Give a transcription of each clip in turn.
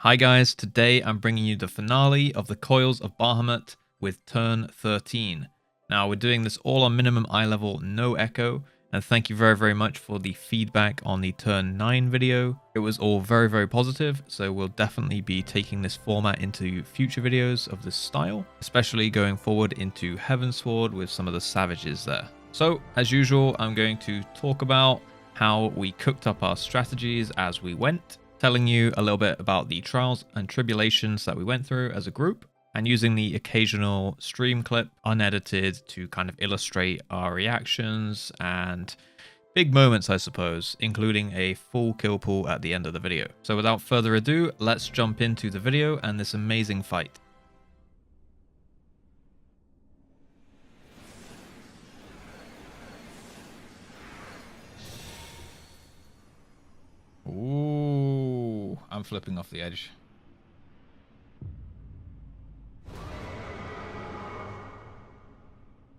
Hi guys, today I'm bringing you the finale of the Coils of Bahamut with turn 13. Now we're doing this all on minimum eye level, no echo, and thank you very much for the feedback on the turn 9 video. It was all very positive, so we'll definitely be taking this format into future videos of this style, especially going forward into Heavensward with some of the savages there. So as usual, I'm going to talk about how we cooked up our strategies as we went, telling you a little bit about the trials and tribulations that we went through as a group, and using the occasional stream clip unedited to kind of illustrate our reactions and big moments, I suppose, including a full kill pool at the end of the video. So without further ado, let's jump into the video and this amazing fight. Ooh, I'm flipping off the edge.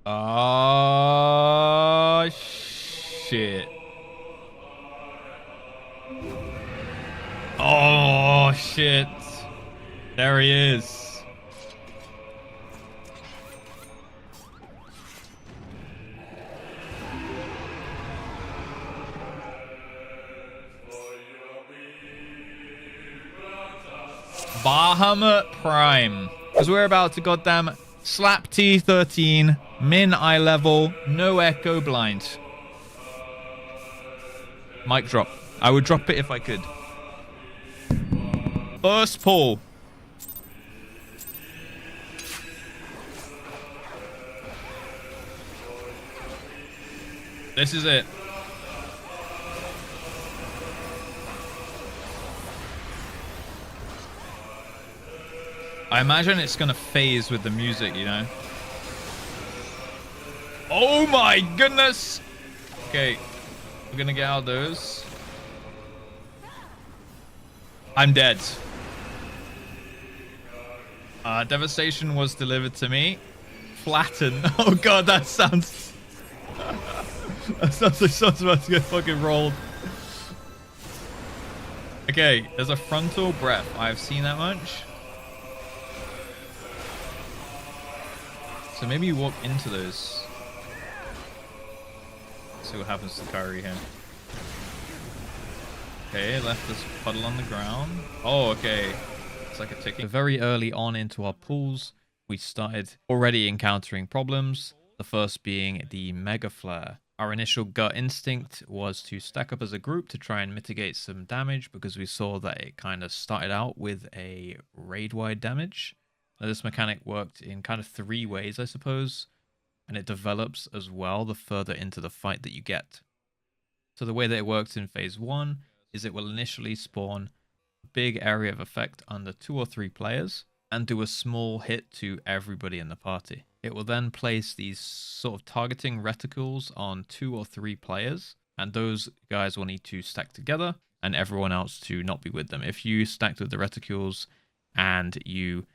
Oh, shit. Oh, shit. There he is. Bahamut Prime. Because we're about to goddamn slap T13, min eye level, no echo blind. Mic drop. I would drop it if I could. First pull. This is it. I imagine it's gonna phase with the music, you know? Oh my goodness! Okay, we're gonna get out of those. I'm dead. Devastation was delivered to me. Flatten. Oh god, that sounds... that sounds like someone's about to get fucking rolled. Okay, there's a frontal breath. I've seen that much. So maybe you walk into those. See what happens to Kyrie here. Okay, left this puddle on the ground. Oh, okay. It's like a ticking. Very early on into our pools, we started already encountering problems. The first being the Mega Flare. Our initial gut instinct was to stack up as a group to try and mitigate some damage because we saw that it kind of started out with a raid-wide damage. Now, this mechanic worked in kind of 3 ways, I suppose, and it develops as well the further into the fight that you get. So the way that it works in phase 1 is it will initially spawn a big area of effect under 2 or 3 players and do a small hit to everybody in the party. It will then place these sort of targeting reticles on 2 or 3 players, and those guys will need to stack together and everyone else to not be with them. If you stacked with the reticules and you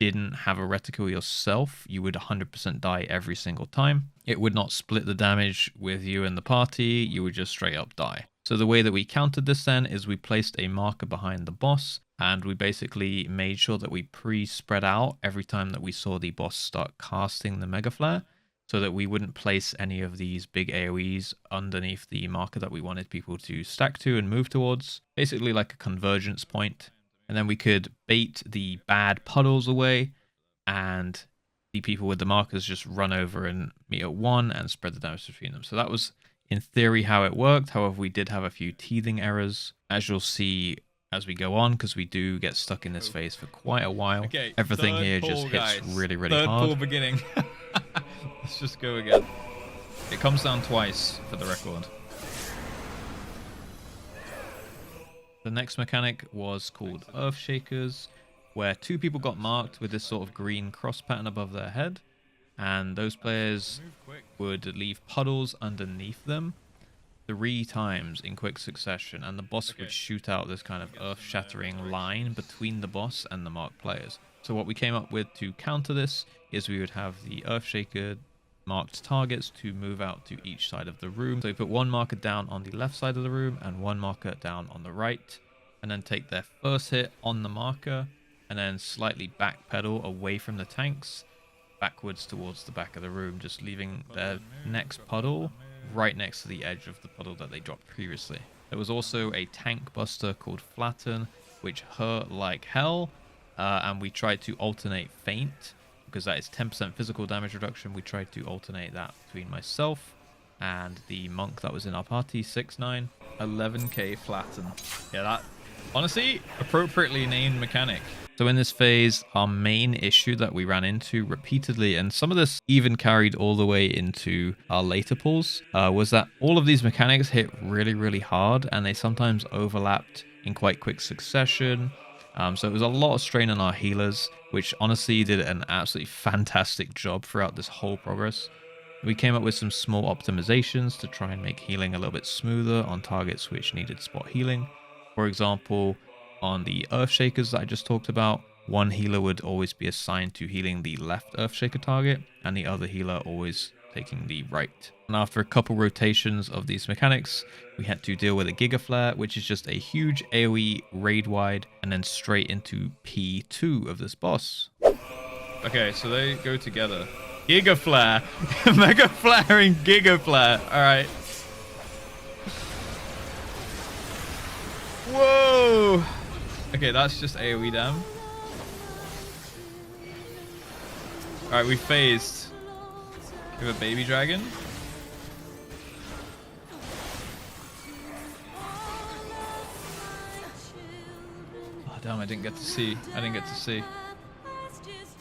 didn't have a reticle yourself, you would 100% die every single time. It would not split the damage with you and the party, you would just straight up die. So the way that we countered this then is we placed a marker behind the boss, and we basically made sure that we pre-spread out every time that we saw the boss start casting the Mega Flare, so that we wouldn't place any of these big AoEs underneath the marker that we wanted people to stack to and move towards. Basically like a convergence point. And then we could bait the bad puddles away, and the people with the markers just run over and meet at 1 and spread the damage between them. So that was, in theory, how it worked. However, we did have a few teething errors, as you'll see as we go on, because we do get stuck in this phase for quite a while. Okay, everything here just hits really hard. Third pull beginning. Let's just go again. It comes down twice, for the record. The next mechanic was called Earthshakers, where 2 people got marked with this sort of green cross pattern above their head, and those players would leave puddles underneath them 3 times in quick succession, and the boss would shoot out this kind of earth-shattering line between the boss and the marked players. So what we came up with to counter this is we would have the Earthshaker marked targets to move out to each side of the room. So we put 1 marker down on the left side of the room and 1 marker down on the right, and then take their first hit on the marker, and then slightly backpedal away from the tanks, backwards towards the back of the room, just leaving their next puddle right next to the edge of the puddle that they dropped previously. There was also a tank buster called Flatten, which hurt like hell, and we tried to alternate Faint, because that is 10% physical damage reduction. We tried to alternate that between myself and the monk that was in our party, 6'9". 11k Flatten. Yeah, that, honestly, appropriately named mechanic. So in this phase, our main issue that we ran into repeatedly, and some of this even carried all the way into our later pulls, was that all of these mechanics hit really, really hard, and they sometimes overlapped in quite quick succession. So it was a lot of strain on our healers, which honestly did an absolutely fantastic job throughout this whole progress. We came up with some small optimizations to try and make healing a little bit smoother on targets which needed spot healing. For example, on the Earthshakers that I just talked about, one healer would always be assigned to healing the left Earthshaker target, and the other healer always taking the right. And after a couple rotations of these mechanics, we had to deal with a Gigaflare, which is just a huge AoE raid wide, and then straight into P2 of this boss. Okay, so they go together. Gigaflare! Mega Flare and Gigaflare! Alright. Whoa! Okay, that's just AoE dam. Alright, we phased. We have a baby dragon. Oh, damn, I didn't get to see.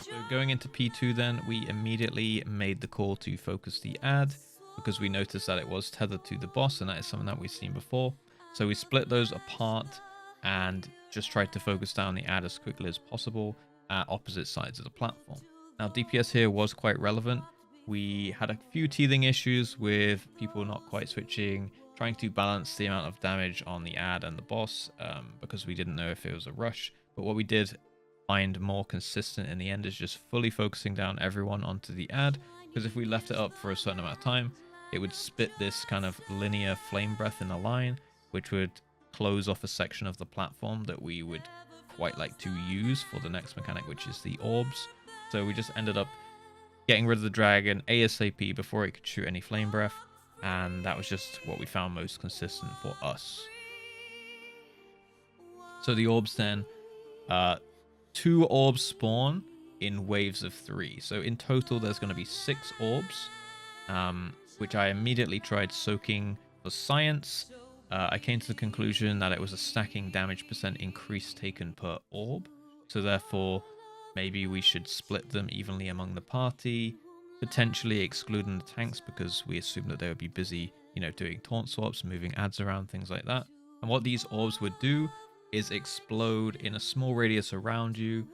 So going into P2 then, we immediately made the call to focus the ad, because we noticed that it was tethered to the boss, and that is something that we've seen before. So we split those apart and just tried to focus down the ad as quickly as possible at opposite sides of the platform. Now DPS here was quite relevant. We had a few teething issues with people not quite switching, trying to balance the amount of damage on the ad and the boss, because we didn't know if it was a rush. But what we did find more consistent in the end is just fully focusing down everyone onto the ad, because if we left it up for a certain amount of time, it would spit this kind of linear flame breath in a line, which would close off a section of the platform that we would quite like to use for the next mechanic, which is the orbs. So we just ended up getting rid of the dragon ASAP before it could shoot any flame breath, and that was just what we found most consistent for us. So the orbs then, 2 orbs spawn in waves of 3. So in total, there's going to be 6 orbs, which I immediately tried soaking for science. I came to the conclusion that it was a stacking damage % increase taken per orb. So therefore, maybe we should split them evenly among the party, potentially excluding the tanks, because we assumed that they would be busy, doing taunt swaps, moving ads around, things like that. And what these orbs would do is explode in a small radius around you,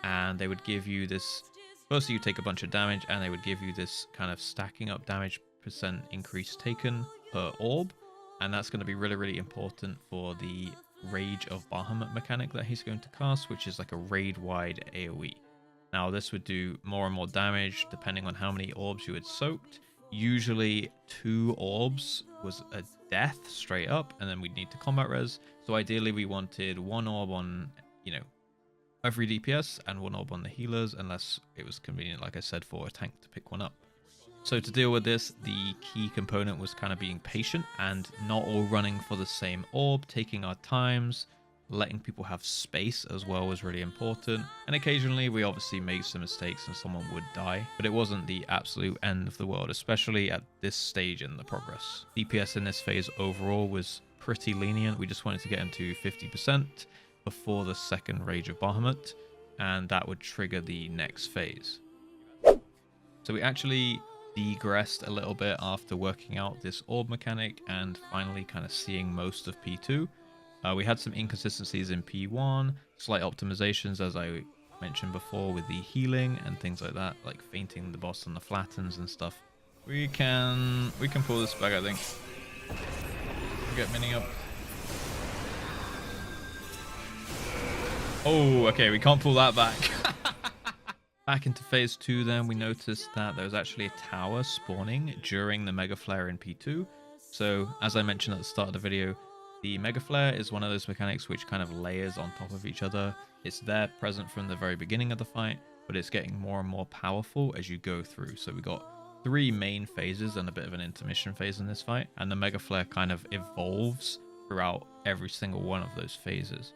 and they would give you this, firstly you take a bunch of damage, and they would give you this kind of stacking up damage % increase taken per orb, and that's going to be really, really important for the Rage of Bahamut mechanic that he's going to cast, which is like a raid-wide AoE. Now this would do more and more damage depending on how many orbs you had soaked. Usually 2 orbs was a death straight up, and then we'd need to combat res. So ideally we wanted 1 orb on, every DPS and 1 orb on the healers, unless it was convenient, like I said, for a tank to pick one up. So to deal with this, the key component was kind of being patient and not all running for the same orb, taking our times, letting people have space as well was really important. And occasionally we obviously made some mistakes and someone would die, but it wasn't the absolute end of the world, especially at this stage in the progress. DPS in this phase overall was pretty lenient. We just wanted to get into 50% before the second Rage of Bahamut, and that would trigger the next phase. So we actually degressed a little bit after working out this orb mechanic and finally kind of seeing most of P2. We had some inconsistencies in P1, slight optimizations as I mentioned before with the healing and things like that, like fainting the boss on the flattens and stuff. We can pull this back, I think. Get mini up. Oh, okay, we can't pull that back. Back into phase 2 then, we noticed that there was actually a tower spawning during the Mega Flare in P2. So, as I mentioned at the start of the video, The Mega Flare is one of those mechanics which kind of layers on top of each other. It's there present from the very beginning of the fight, but it's getting more and more powerful as you go through. So we got 3 main phases and a bit of an intermission phase in this fight, and the Mega Flare kind of evolves throughout every single one of those phases.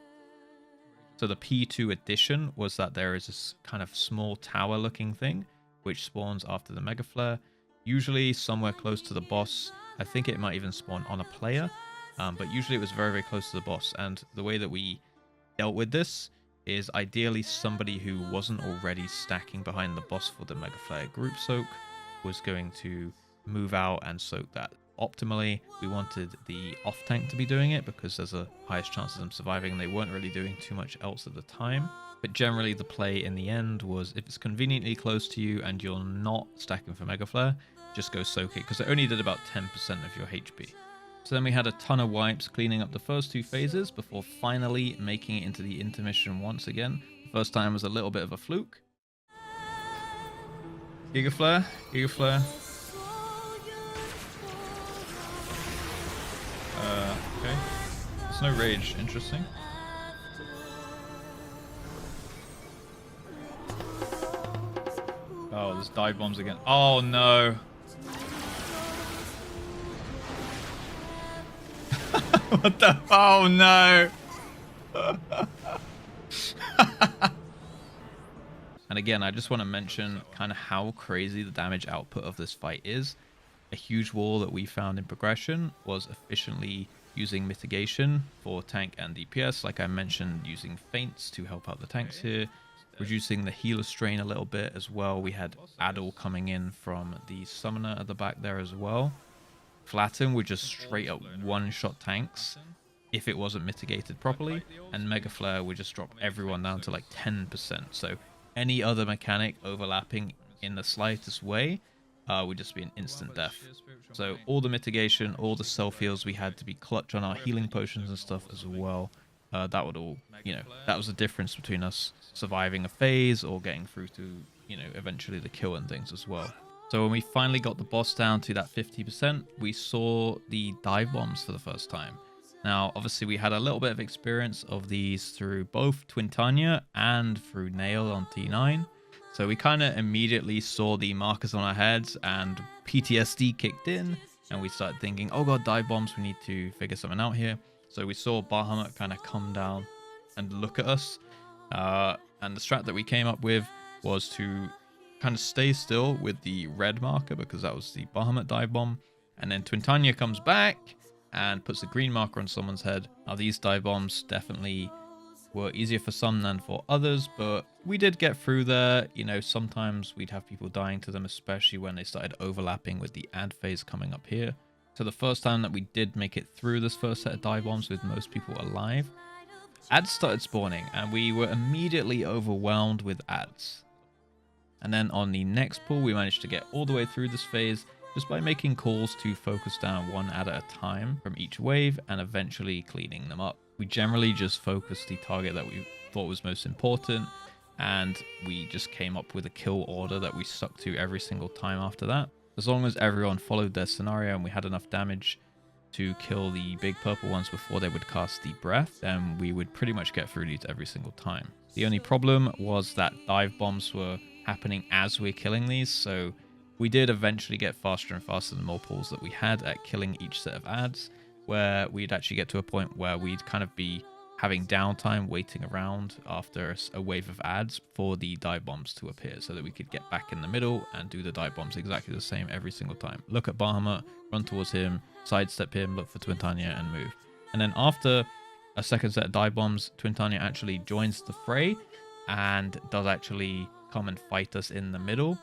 So the P2 addition was that there is this kind of small tower looking thing which spawns after the Mega Flare, usually somewhere close to the boss. I think it might even spawn on a player, but usually it was very, very close to the boss. And the way that we dealt with this is ideally somebody who wasn't already stacking behind the boss for the Mega Flare group soak was going to move out and soak that. Optimally, we wanted the off tank to be doing it because there's a highest chance of them surviving, and they weren't really doing too much else at the time. But generally the play in the end was, if it's conveniently close to you and you're not stacking for Mega Flare, just go soak it, because it only did about 10% of your HP. So then we had a ton of wipes cleaning up the first 2 phases before finally making it into the intermission once again. The first time was a little bit of a fluke. Giga Flare, Giga Flare. Okay. There's no rage, interesting. Oh, there's dive bombs again. Oh no. What the? Oh no. And again, I just want to mention kind of how crazy the damage output of this fight is. A huge wall that we found in progression was efficiently using mitigation for tank and DPS. Like I mentioned, using feints to help out the tanks here. Reducing the healer strain a little bit as well. We had Adel coming in from the summoner at the back there as well. Flatten would just straight up one-shot tanks if it wasn't mitigated properly. And Mega Flare would just drop everyone down to like 10%. So any other mechanic overlapping in the slightest way would just be an instant death. So all the mitigation, all the self-heals, we had to be clutch on our healing potions and stuff as well. That would all, that was the difference between us surviving a phase or getting through to, eventually the kill and things as well. So when we finally got the boss down to that 50%, we saw the dive bombs for the first time. Now, obviously, we had a little bit of experience of these through both Twintania and through Nail on T9. So we kind of immediately saw the markers on our heads and PTSD kicked in. And we started thinking, oh god, dive bombs, we need to figure something out here. So we saw Bahamut kind of come down and look at us. And the strat that we came up with was to kind of stay still with the red marker, because that was the Bahamut dive bomb. And then Twintania comes back and puts a green marker on someone's head. Now these dive bombs definitely were easier for some than for others, but we did get through there. Sometimes we'd have people dying to them, especially when they started overlapping with the ad phase coming up here. So the first time that we did make it through this first set of dive bombs with most people alive, ads started spawning and we were immediately overwhelmed with ads. And then on the next pull, we managed to get all the way through this phase just by making calls to focus down one ad at a time from each wave and eventually cleaning them up. We generally just focused the target that we thought was most important, and we just came up with a kill order that we stuck to every single time after that. As long as everyone followed their scenario and we had enough damage to kill the big purple ones before they would cast the breath, then we would pretty much get through these every single time. The only problem was that dive bombs were happening as we're killing these, so we did eventually get faster and faster the more pulls that we had at killing each set of ads, where we'd actually get to a point where we'd kind of be having downtime waiting around after a wave of ads for the dive bombs to appear, so that we could get back in the middle and do the dive bombs exactly the same every single time. Look at Bahamut, run towards him, sidestep him, look for Twintania and move. And then after a second set of dive bombs, Twintania actually joins the fray and does actually come and fight us in the middle.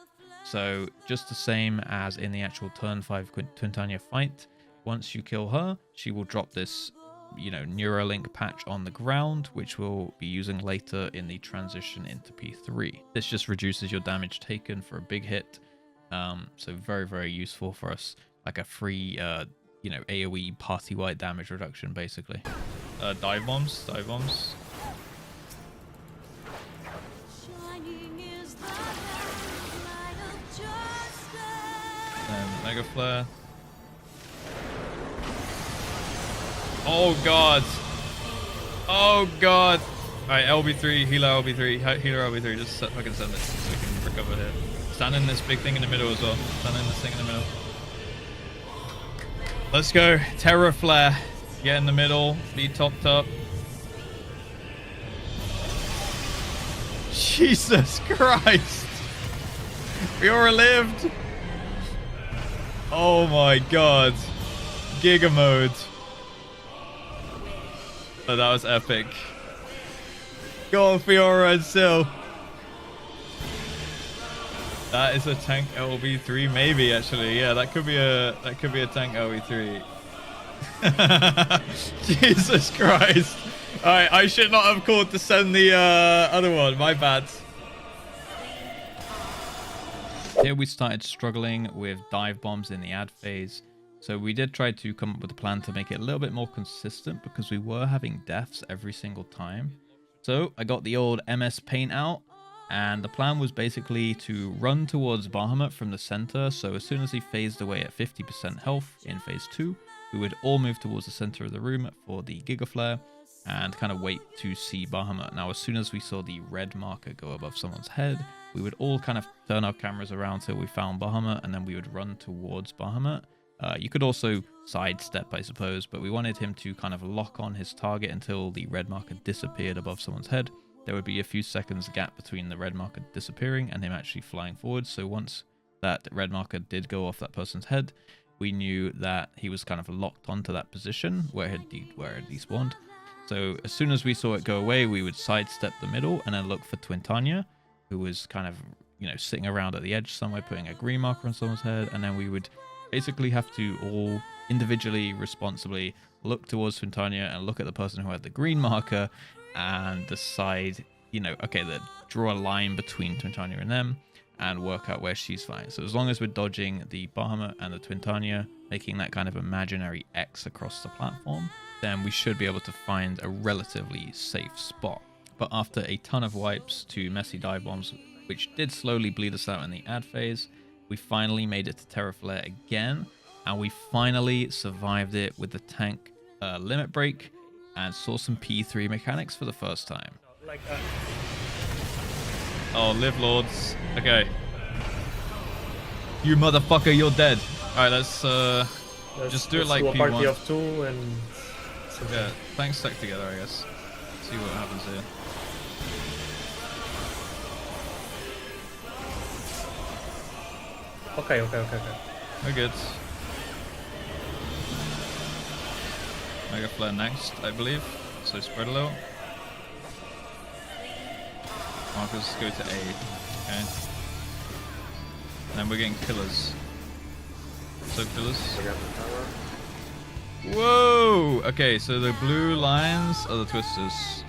So just the same as in the actual turn 5 Twintania fight, once you kill her, she will drop this, Neuralink patch on the ground, which we'll be using later in the transition into P3. This just reduces your damage taken for a big hit. So very, very useful for us, like a free, AoE party-wide damage reduction, basically. Dive bombs. And Mega Flare. Oh god. Oh god. Alright, LB3, healer LB3, healer LB3. Just fucking send it so we can recover here. Stand in this big thing in the middle as well. Stand in this thing in the middle. Let's go. Terraflare. Get in the middle. Be topped up. Jesus Christ. Fiora lived. Oh my god. Giga mode. Oh, that was epic. Go on, Fiora and Sil. That is a tank LB3, maybe actually. Yeah, that could be a tank LB3. Jesus Christ! Alright, I should not have called to send the other one. My bad. Here we started struggling with dive bombs in the ad phase. So we did try to come up with a plan to make it a little bit more consistent because we were having deaths every single time. So I got the old MS Paint out, and the plan was basically to run towards Bahamut from the center. So as soon as he phased away at 50% health in phase 2, we would all move towards the center of the room for the Giga Flare and kind of wait to see Bahamut. Now, as soon as we saw the red marker go above someone's head, we would all kind of turn our cameras around till we found Bahamut, and then we would run towards Bahamut. You could also sidestep, I suppose, but we wanted him to kind of lock on his target until the red marker disappeared above someone's head. There would be a few seconds gap between the red marker disappearing and him actually flying forward. So once that red marker did go off that person's head, we knew that he was kind of locked onto that position where he despawned. So as soon as we saw it go away, we would sidestep the middle and then look for Twintanya, who was kind of, sitting around at the edge somewhere, putting a green marker on someone's head, and then we would basically have to all individually, responsibly look towards Twintanya and look at the person who had the green marker and decide, okay, draw a line between Twintanya and them and work out where she's flying. So as long as we're dodging the Bahamut and the Twintanya, making that kind of imaginary X across the platform, then we should be able to find a relatively safe spot. But after a ton of wipes to messy dive bombs, which did slowly bleed us out in the ad phase, we finally made it to Terraflare again, and we finally survived it with the tank limit break and saw some P3 mechanics for the first time. Oh, live lords. Okay. You motherfucker, you're dead. Alright, let's just do it like P1. Party of 2 and... Yeah, tanks stuck together, I guess. See what happens here. Okay. We're good. Mega Flare next, I believe. So spread a little. Markers go to A. Okay. And then we're getting pillars. So pillars. I got the tower. Whoa! Okay, so the blue lines are the twisters.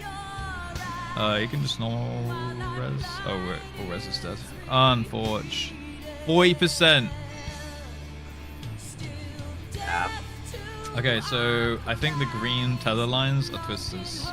You can just normal res. Oh, wait. Oh, res is dead. Unfortunate. 40%. Yeah. Okay, so I think the green tether lines are twisters.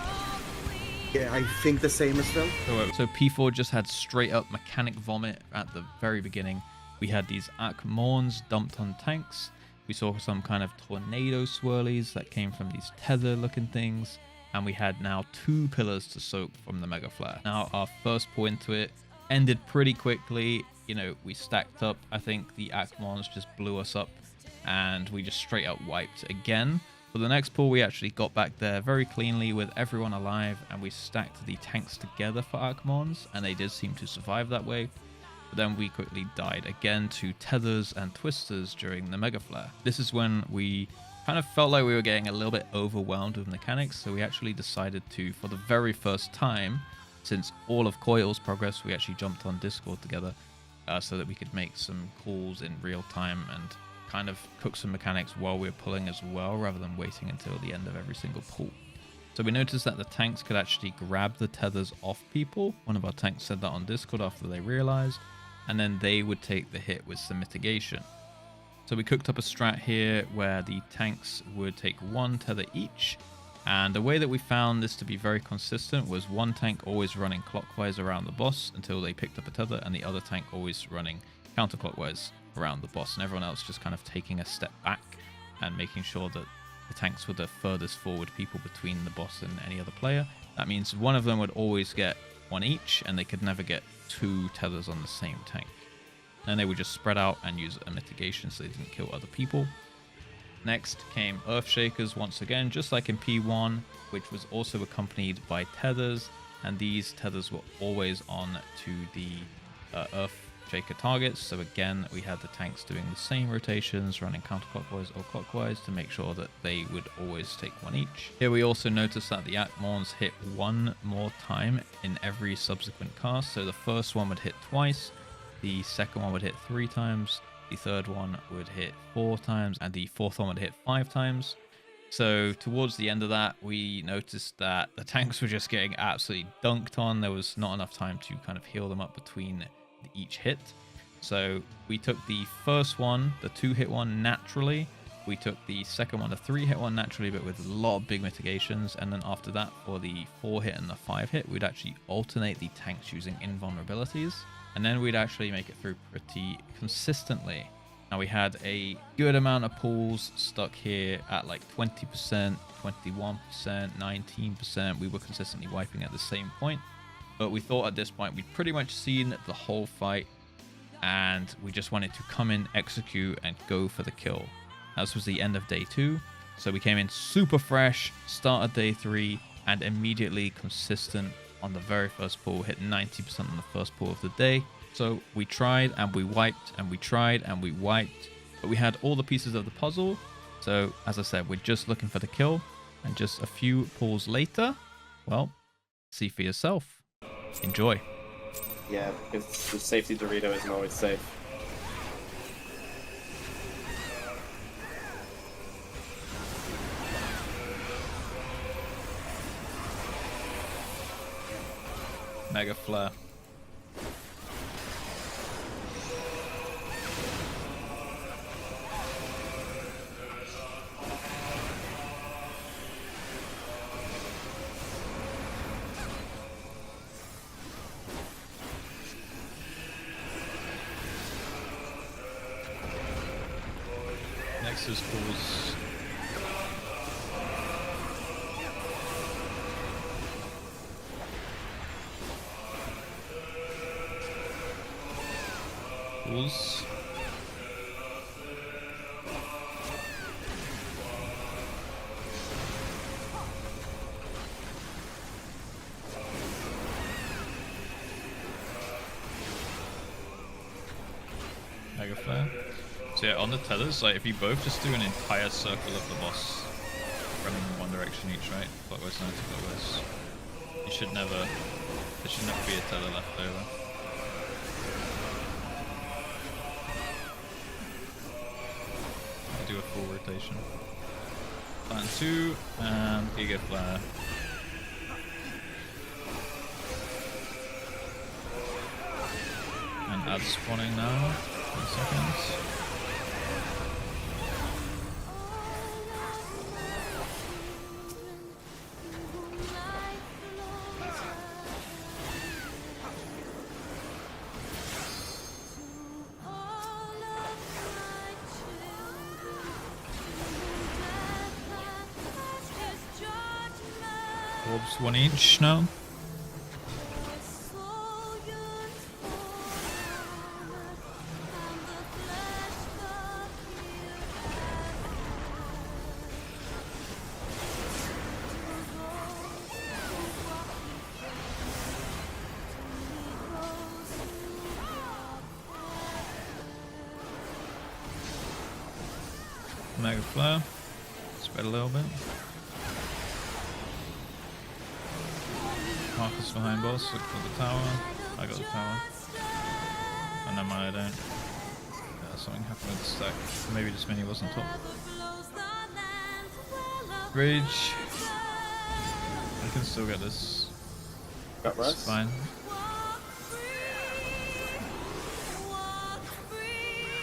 Yeah, I think the same as well. So P4 just had straight up mechanic vomit at the very beginning. We had these Akmorns dumped on tanks. We saw some kind of tornado swirlies that came from these tether looking things. And we had now 2 pillars to soak from the Mega Flare. Now our first pull into it ended pretty quickly. We stacked up. I think the Akmorns just blew us up and we just straight up wiped again. For the next pull, we actually got back there very cleanly with everyone alive, and we stacked the tanks together for Akmorns, and they did seem to survive that way. But then we quickly died again to tethers and twisters during the Mega Flare. This is when we kind of felt like we were getting a little bit overwhelmed with mechanics, so we actually decided to, for the very first time since all of Coil's progress, we actually jumped on Discord together so that we could make some calls in real time and kind of cook some mechanics while we were pulling as well, rather than waiting until the end of every single pull. So we noticed that the tanks could actually grab the tethers off people. One of our tanks said that on Discord after they realized, and then they would take the hit with some mitigation. So we cooked up a strat here where the tanks would take 1 tether each, and the way that we found this to be very consistent was one tank always running clockwise around the boss until they picked up a tether, and the other tank always running counterclockwise around the boss, and everyone else just kind of taking a step back and making sure that the tanks were the furthest forward people between the boss and any other player. That means one of them would always get one each, and they could never get two tethers on the same tank. Then they would just spread out and use a mitigation so they didn't kill other people. Next came Earthshakers once again, just like in P1, which was also accompanied by tethers, and these tethers were always on to the Earthshaker targets. So again, we had the tanks doing the same rotations, running counterclockwise or clockwise to make sure that they would always take one each. Here we also noticed that the Atmons hit one more time in every subsequent cast. So the first one would hit twice, the second one would hit 3 times, the third one would hit 4 times, and the fourth one would hit 5 times. So towards the end of that, we noticed that the tanks were just getting absolutely dunked on. There was not enough time to kind of heal them up between each hit. So we took the first one, the 2-hit one, naturally. We took the second one, the 3-hit one, naturally, but with a lot of big mitigations. And then after that, for the 4-hit and the 5-hit, we'd actually alternate the tanks using invulnerabilities. And then we'd actually make it through pretty consistently. Now we had a good amount of pulls stuck here at like 20%, 21%, 19%. We were consistently wiping at the same point. But we thought at this point we'd pretty much seen the whole fight, and we just wanted to come in, execute, and go for the kill. This was the end of day 2. So we came in super fresh, started day 3, and immediately consistent on the very first pull, hit 90% on the first pull of the day. So we tried and we wiped, and we tried and we wiped, but we had all the pieces of the puzzle. So as I said, we're just looking for the kill, and just a few pulls later, well, see for yourself. Enjoy. Yeah, because the safety Dorito isn't always safe. Mega Flare. Next is pulls. Pulls. Mega Flare. So yeah, on the tethers, like if you both just do an entire circle of the boss, running in one direction each, right? Clockwise and anti-clockwise. You should never, there should never be a tether left over. I'll do a full rotation. Plan 2 and Giga Flare. And add spawning now. 10 seconds. Orbs 1 each now. Mega Flare. Spread a little bit. Marcus behind boss, look for the tower. I got the tower. Oh, never mind, I don't. Yeah, something happened with the stack. Maybe just mini wasn't top. Rage. I can still get this. Got rest? It's fine.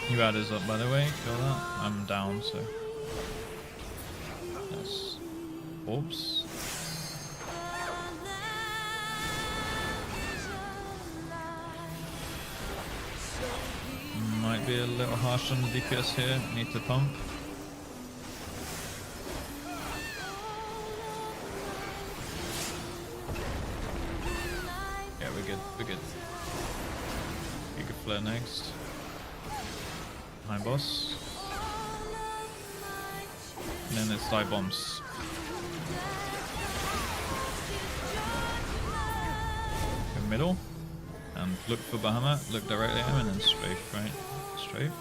New adders up, by the way. Kill that. I'm down, so. Yes. Orbs. Might be a little harsh on the DPS here. Need to pump. we're good. We're good. Giga Flare next. High boss. And then there's dive bombs. In middle. And look for Bahamut. Look directly at him and then strafe, right? Strafe?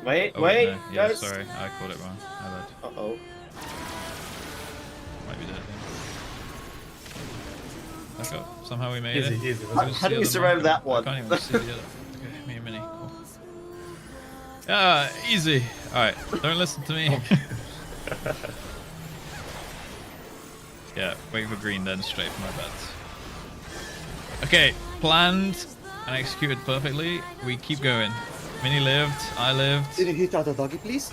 Wait, Oh, wait, no. Yeah, guys. sorry. I called it wrong. My bad. Uh-oh. Might be dead. Back up. Somehow we made Easy, it. easy. How do we survive that one? I can't even see the other. Okay, me and Mini. Cool. Yeah, easy. Alright, don't listen to me. Yeah, wait for green then straight for my bets. Okay, planned and executed perfectly. We keep going. Mini lived, I lived. Did you hit out a doggy, please?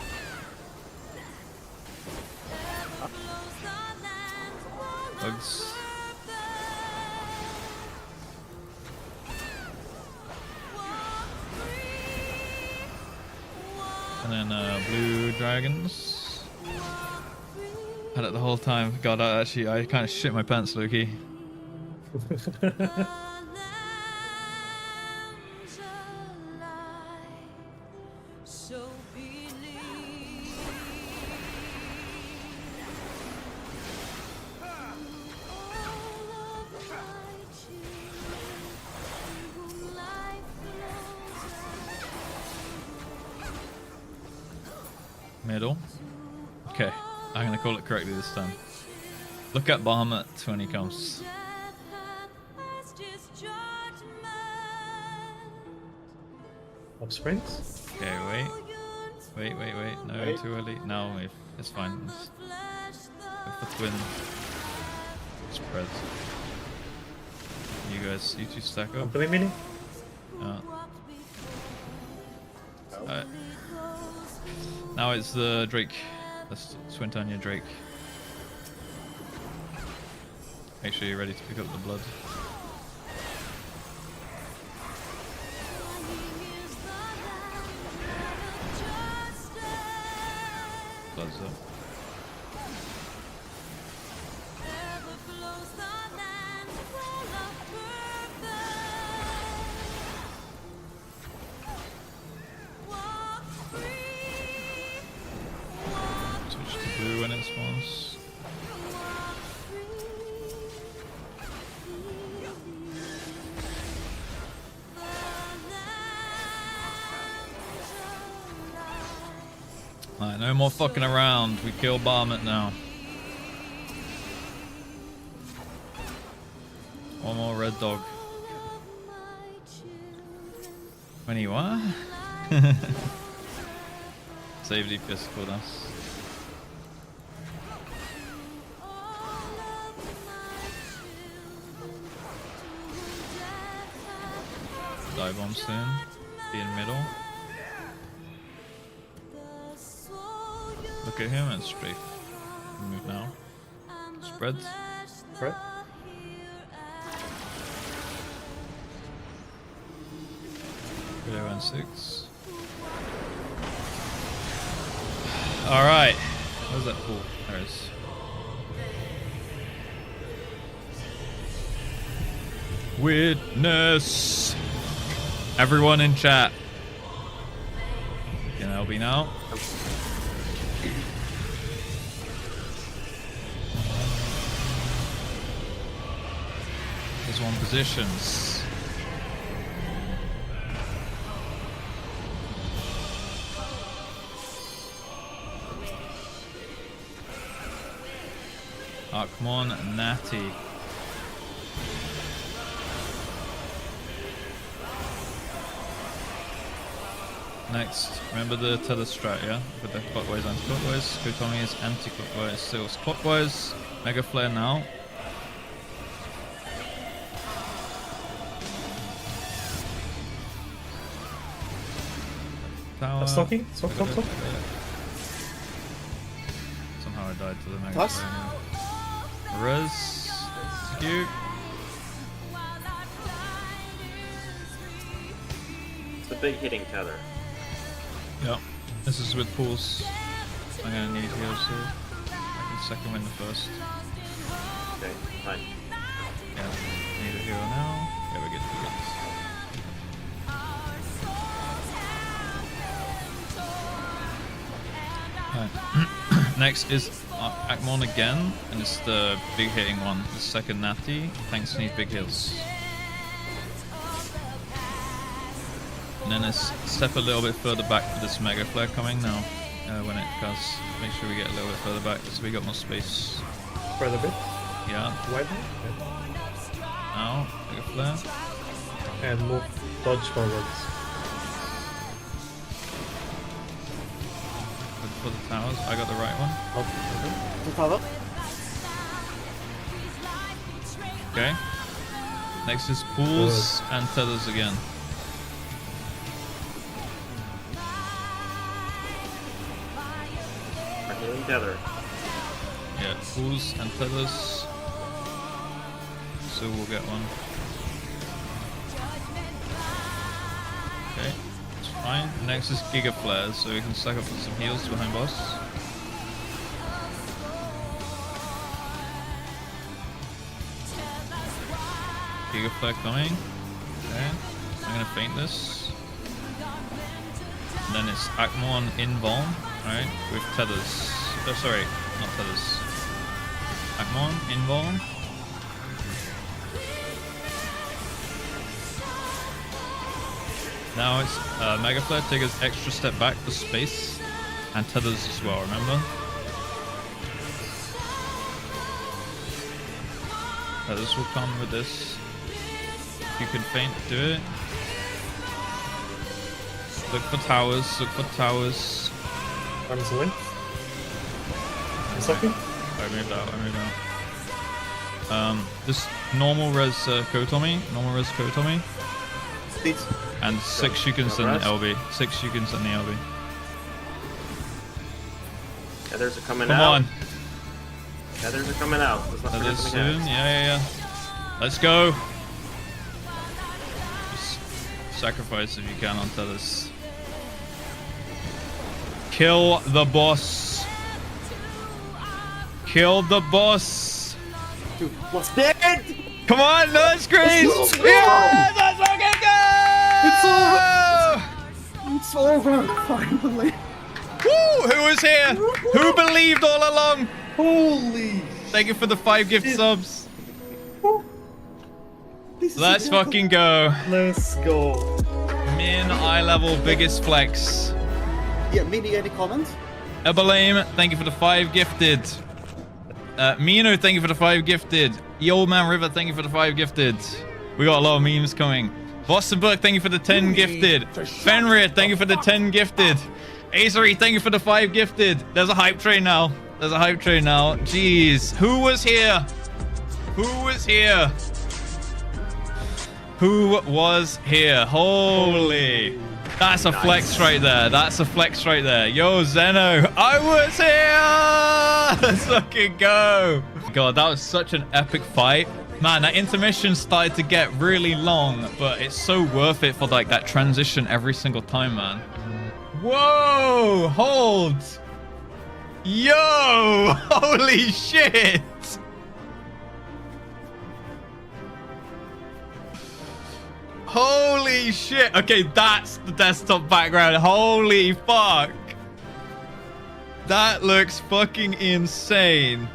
Bugs. And then blue dragons. Had it the whole time. God, I kind of shit my pants, Lukey. Middle. Okay, I'm gonna call it correctly this time. Look at Bahamut when he comes. Up springs? Okay, wait. Wait. No, Wait. too early. No, it's fine. Go for twin. Spread. You two stack up. Come to me, Mini. Alright. Now it's the Drake. Let's Swintanya Drake. Make sure you're ready to pick up the blood. Blood's up. Switch to blue when it spawns. Alright, no more fucking around. We kill Bahamut now. One more red dog. When you are? Save the physical us. Dive bomb soon. Be in middle. Look at him and strafe. Move now. Spread. Right. Video and 6. Alright. Where's that pool? There it is. Witness! Everyone in chat. Can LB now? There's one positions. Oh, come on, Natty. Next, remember the tether strat, yeah? With the clockwise, anti-clockwise. Kotomi is anti-clockwise, so it's clockwise. Mega Flare now. Tower. Stocking? Stock. Somehow I died to the Mega Toss? Flare. Res. Execute. It's the big hitting tether. Yep. This is with pools. I'm gonna need heals here. I can second win the first. Okay, fine. Yeah. Need a hero now. There we Okay. Next is Akmon again, and it's the big hitting one. The second natty. Thanks needs big heals. And then let's step a little bit further back for this Mega Flare coming now. When it does, make sure we get a little bit further back so we got more space. Further bit. Yeah. Wider. Now, Mega Flare. And move, dodge forwards. Look for the towers. I got the right one. To cover. Okay. Next is pools and tethers again. Together. Yeah, pools and tethers. So we'll get one. Okay, it's fine. Next is Giga Flares, so we can stack up with some heals behind boss. Giga Flare coming. Okay, I'm gonna feint this. And then it's Akmon Invuln, right, with tethers. Oh, sorry, not tethers. Akmon Invuln. Now it's Mega Flare, take an extra step back for space, and tethers as well, remember? Tethers will come with this. If you can feint, do it. Look for towers, look for towers. Arms length. Second. I moved out. This normal res Kotomi, Please. and 6 Shukins and LB. 6 Shukins and the LB. Feathers are coming Come out. on. Feathers are coming out. Let's not forget Feathers the soon. mechanics. Yeah. Let's go. Just sacrifice if you can on Tethers. Kill the boss. Kill the boss. Dude, what's dead? Come on, let's Grace. Let's go. Yeah, let's fucking go. It's over, finally. Woo! Who was here? Who believed all along? Holy. Thank you for the 5 gift subs. This is Let's incredible. fucking go. Let's go. Min eye level biggest flex. Yeah, Mini, any comments? Ebalame, thank you for the 5 gifted. Mino, thank you for the 5 gifted. Yo Man River, thank you for the 5 gifted. We got a lot of memes coming. Boston Book, thank you for the 10 gifted. Fenrir, thank you for the 10 gifted. Aezerie, thank you for the 5 gifted. There's a hype train now. Jeez. Who was here? Holy. That's a flex right there. Yo, Zeno. I was here. Let's fucking go. God, that was such an epic fight. Man, that intermission started to get really long, but it's so worth it for like that transition every single time, man. Whoa, hold. Yo, holy shit. Holy shit. Okay, that's the desktop background. Holy fuck. That looks fucking insane.